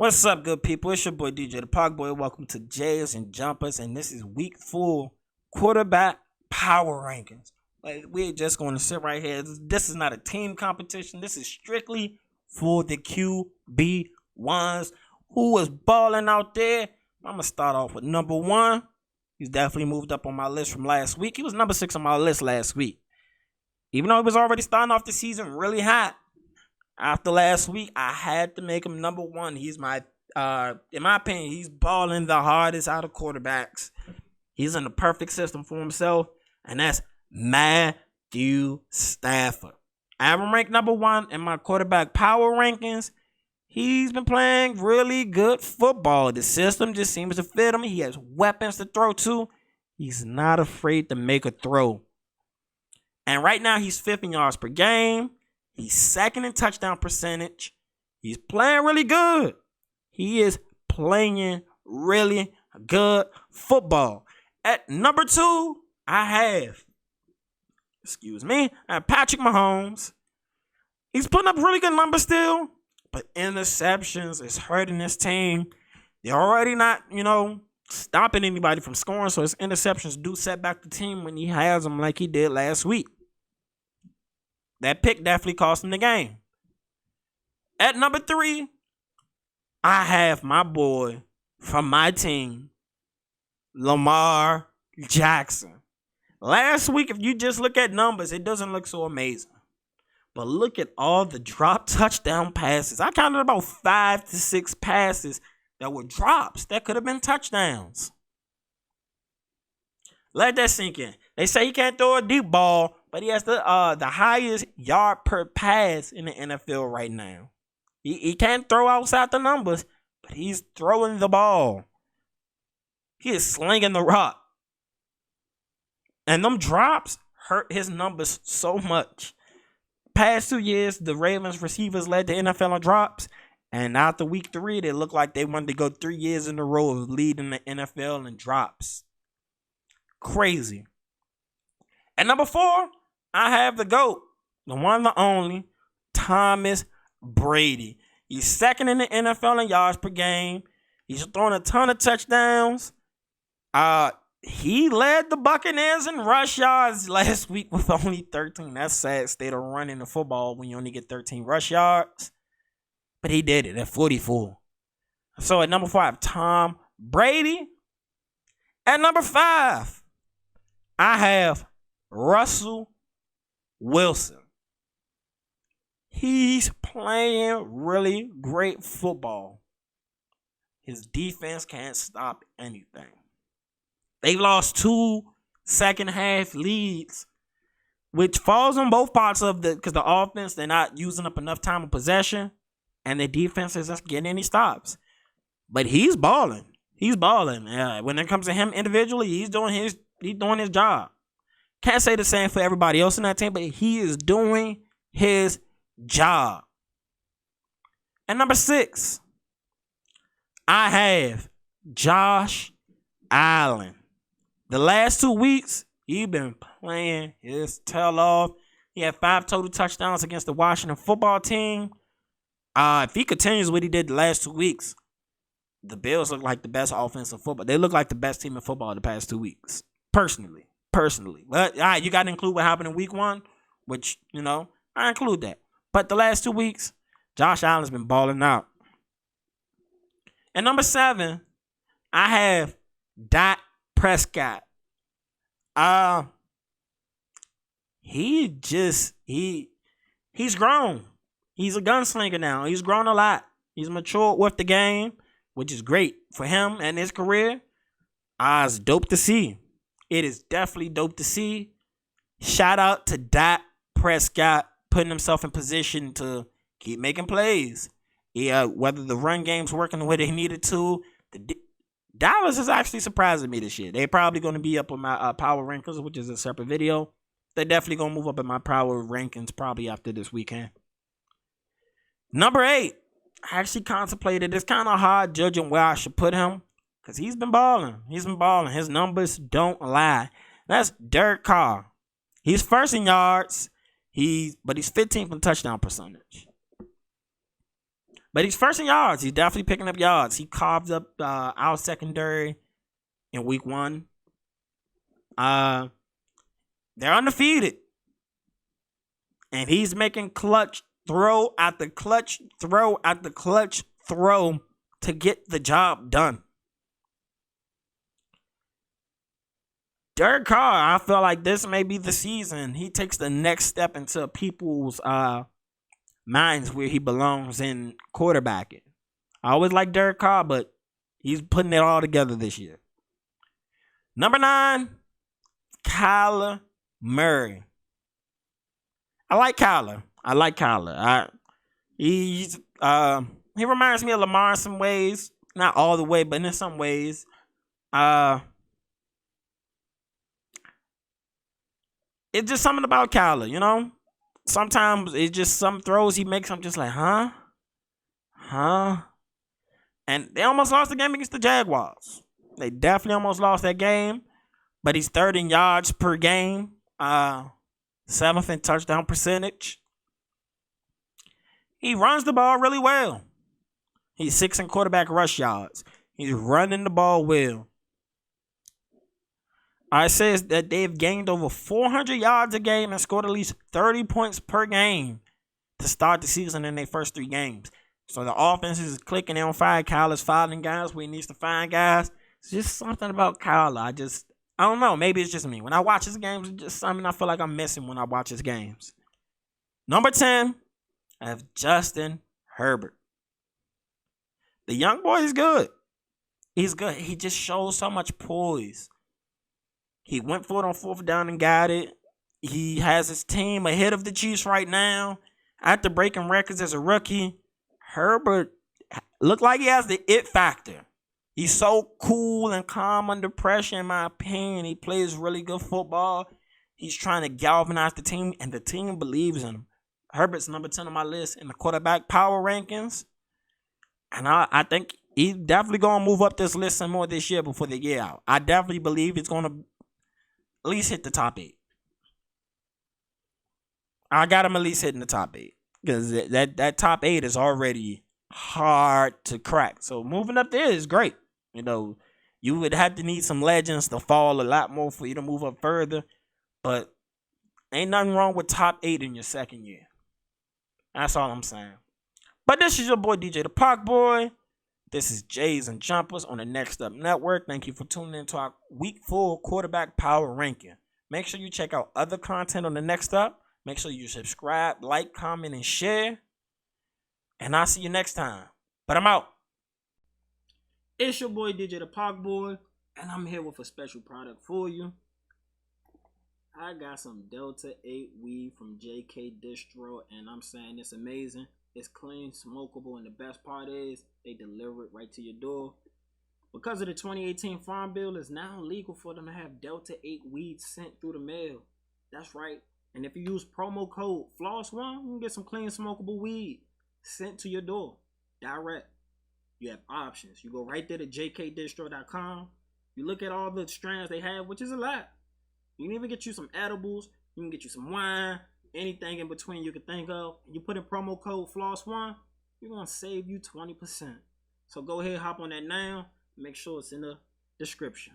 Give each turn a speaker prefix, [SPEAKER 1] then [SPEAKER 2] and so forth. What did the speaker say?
[SPEAKER 1] What's up, good people? It's your boy DJTheParkBoy. Welcome to Jays and Jumpers, and this is week 4 quarterback power rankings. Like, we're just going to sit right here. This is not a team competition. This is strictly for the QB1s who is balling out there. I'm gonna start off with number 1. He's definitely moved up on my list from last week. He was number 6 on my list last week, even though he was already starting off the season really hot. After last week, I had to make him number 1. He's my, in my opinion, he's balling the hardest out of quarterbacks. He's in the perfect system for himself, and that's Matthew Stafford. I have him ranked number 1 in my quarterback power rankings. He's been playing really good football. The system just seems to fit him. He has weapons to throw to. He's not afraid to make a throw. And right now, he's 5th in yards per game. He's 2nd in touchdown percentage. He's playing really good. He is playing really good football. At number 2, I have Patrick Mahomes. He's putting up really good numbers still, but interceptions is hurting this team. They're already not, stopping anybody from scoring, so his interceptions do set back the team when he has them like he did last week. That pick definitely cost him the game. At number 3, I have my boy from my team, Lamar Jackson. Last week, if you just look at numbers, it doesn't look so amazing. But look at all the drop touchdown passes. I counted about 5 to 6 passes that were drops that could have been touchdowns. Let that sink in. They say he can't throw a deep ball, but he has the highest yard per pass in the NFL right now. He can't throw outside the numbers, but he's throwing the ball. He is slinging the rock. And them drops hurt his numbers so much. Past 2 years, the Ravens receivers led the NFL in drops. And after week 3, they looked like they wanted to go 3 years in a row of leading the NFL in drops. Crazy. At number 4, I have the GOAT, the one, the only, Thomas Brady. He's 2nd in the NFL in yards per game. He's throwing a ton of touchdowns. He led the Buccaneers in rush yards last week with only 13. That's sad state of running the football when you only get 13 rush yards. But he did it at 44. So at number 5, Tom Brady. At number 5, I have Russell Wilson. He's playing really great football. His defense can't stop anything. They lost 2 second-half leads, which falls on both parts of because the offense, they're not using up enough time of possession, and the defense is just getting any stops. But he's balling. He's balling. When it comes to him individually, he's doing his job. Can't say the same for everybody else in that team, but he is doing his job. At number 6, I have Josh Allen. The last 2 weeks, he's been playing his tail off. He had 5 total touchdowns against the Washington football team. If he continues what he did the last 2 weeks, the Bills look like the best offensive football. They look like the best team in football the past 2 weeks. Personally. But you got to include what happened in week 1, which, I include that. But the last 2 weeks, Josh Allen's been balling out. At number 7, I have Dak Prescott. He's grown. He's a gunslinger now. He's grown a lot. He's matured with the game, which is great for him and his career. It's dope to see. It is definitely dope to see. Shout out to Dak Prescott putting himself in position to keep making plays. Whether the run game's working the way they needed to, Dallas is actually surprising me this year. They're probably going to be up on my power rankings, which is a separate video. They're definitely going to move up in my power rankings probably after this weekend. Number 8, I actually contemplated. It's kind of hard judging where I should put him because he's been balling. His numbers don't lie. That's Derek Carr. He's 1st in yards. But he's 15th in touchdown percentage. But he's first in yards. He's definitely picking up yards. He carved up our secondary in week 1. They're undefeated. And he's making clutch throw after clutch throw after clutch throw to get the job done. Derek Carr, I feel like this may be the season he takes the next step into people's minds where he belongs in quarterbacking. I always like Derek Carr, but he's putting it all together this year. Number 9, Kyler Murray. I like Kyler. He reminds me of Lamar in some ways. Not all the way, but in some ways. It's just something about Kyler, you know? Sometimes it's just some throws he makes, I'm just like, huh? And they almost lost the game against the Jaguars. They definitely almost lost that game. But he's 3rd in yards per game. 7th in touchdown percentage. He runs the ball really well. He's 6th in quarterback rush yards. He's running the ball well. It says that they've gained over 400 yards a game and scored at least 30 points per game to start the season in their first 3 games. So the offense is clicking on fire. Kyler's finding guys where he needs to find guys. It's just something about Kyler. I don't know. Maybe it's just me. When I watch his games, it's just something I feel like I'm missing when I watch his games. Number 10, I have Justin Herbert. The young boy is good. He's good. He just shows so much poise. He went for it on 4th down and got it. He has his team ahead of the Chiefs right now. After breaking records as a rookie, Herbert looked like he has the it factor. He's so cool and calm under pressure, in my opinion. He plays really good football. He's trying to galvanize the team, and the team believes in him. Herbert's number 10 on my list in the quarterback power rankings. And I think he's definitely going to move up this list some more this year before the year out. I definitely believe he's going to at least hit the top 8. I got him at least hitting the top 8. Because that top 8 is already hard to crack. So moving up there is great. You know, you would have to need some legends to fall a lot more for you to move up further. But ain't nothing wrong with top 8 in your second year. That's all I'm saying. But this is your boy DJTheParkBoy. This is Jays and Jumpers on the Next Up Network. Thank you for tuning in to our Week 4 quarterback power ranking. Make sure you check out other content on the Next Up. Make sure you subscribe, like, comment, and share. And I'll see you next time. But I'm out. It's your boy DJTheParkBoy, and I'm here with a special product for you. I got some Delta 8 weed from JK Distro, and I'm saying it's amazing. It's clean, smokable, and the best part is they deliver it right to your door. Because of the 2018 Farm Bill, it's now legal for them to have Delta 8 weed sent through the mail. That's right. And if you use promo code FLOSS1, you can get some clean, smokable weed sent to your door direct. You have options. You go right there to jkdistro.com. You look at all the strands they have, which is a lot. You can even get you some edibles. You can get you some wine. Anything in between you can think of. You put in promo code FLOSS1, you're going to save you 20%. So go ahead, hop on that now. Make sure it's in the description.